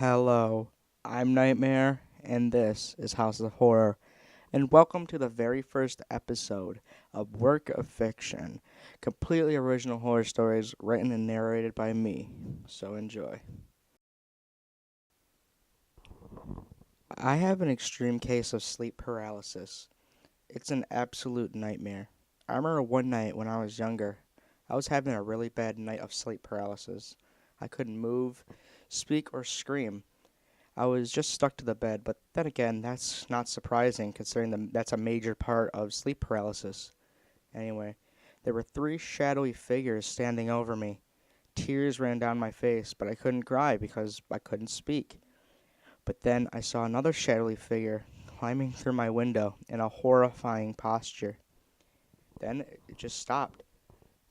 Hello, I'm Nightmare, and this is House of Horror, and welcome to the very first episode of Work of Fiction, completely original horror stories written and narrated by me. So enjoy. I have an extreme case of sleep paralysis. It's an absolute nightmare. I remember one night when I was younger, I was having a really bad night of sleep paralysis. I couldn't move, speak, or scream. I was just stuck to the bed, but then again, that's not surprising considering that's a major part of sleep paralysis. Anyway, there were three shadowy figures standing over me. Tears ran down my face, but I couldn't cry because I couldn't speak. But then I saw another shadowy figure climbing through my window in a horrifying posture. Then it just stopped.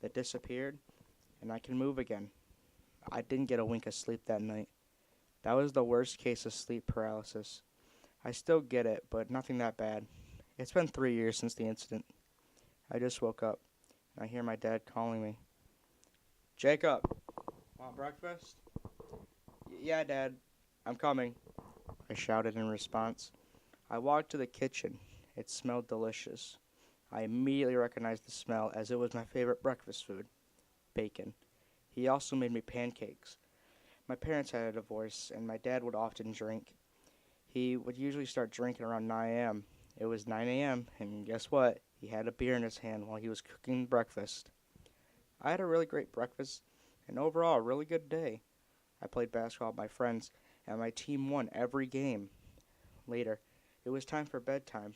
It disappeared, and I can move again. I didn't get a wink of sleep that night. That was the worst case of sleep paralysis. I still get it, but nothing that bad. It's been 3 years since the incident. I just woke up, and I hear my dad calling me. Jacob, want breakfast? Yeah, Dad, I'm coming, I shouted in response. I walked to the kitchen. It smelled delicious. I immediately recognized the smell as it was my favorite breakfast food, bacon. He also made me pancakes. My parents had a divorce, and my dad would often drink. He would usually start drinking around 9 a.m. It was 9 a.m., and guess what? He had a beer in his hand while he was cooking breakfast. I had a really great breakfast, and overall, a really good day. I played basketball with my friends, and my team won every game. Later, it was time for bedtime.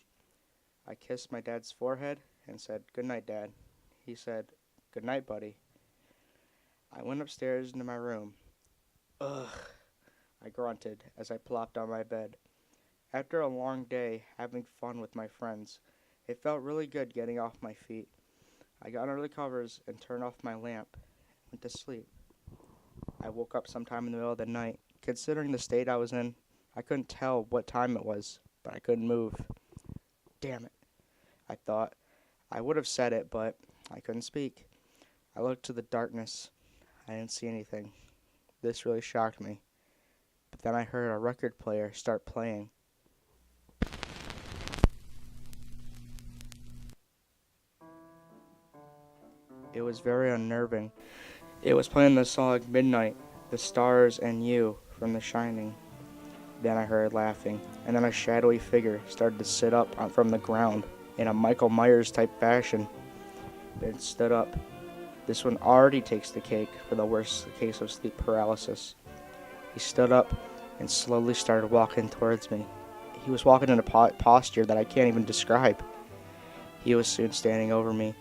I kissed my dad's forehead and said, "Good night, Dad." He said, "Good night, buddy." I went upstairs into my room. Ugh, I grunted as I plopped on my bed. After a long day having fun with my friends, it felt really good getting off my feet. I got under the covers and turned off my lamp and went to sleep. I woke up sometime in the middle of the night. Considering the state I was in, I couldn't tell what time it was, but I couldn't move. Damn it, I thought. I would have said it, but I couldn't speak. I looked to the darkness. I didn't see anything. This really shocked me. But then I heard a record player start playing. It was very unnerving. It was playing the song Midnight, The Stars and You from The Shining. Then I heard laughing, and then a shadowy figure started to sit up from the ground in a Michael Myers type fashion. It stood up. This one already takes the cake for the worst case of sleep paralysis. He stood up and slowly started walking towards me. He was walking in a posture that I can't even describe. He was soon standing over me,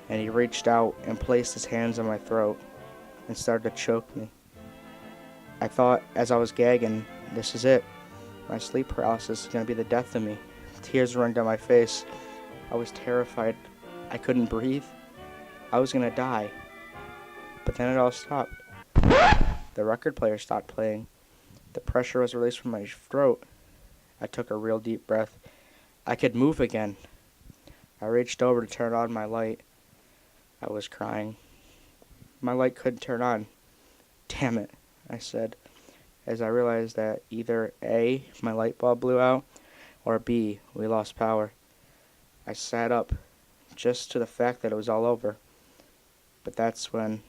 and he reached out and placed his hands on my throat and started to choke me. I thought as I was gagging, this is it. My sleep paralysis is going to be the death of me. Tears running down my face. I was terrified. I couldn't breathe. I was going to die. But then it all stopped. The record player stopped playing. The pressure was released from my throat. I took a real deep breath. I could move again. I reached over to turn on my light. I was crying. My light couldn't turn on. Damn it, I said, as I realized that either A, my light bulb blew out, or B, we lost power. I sat up, just to the fact that it was all over. But that's when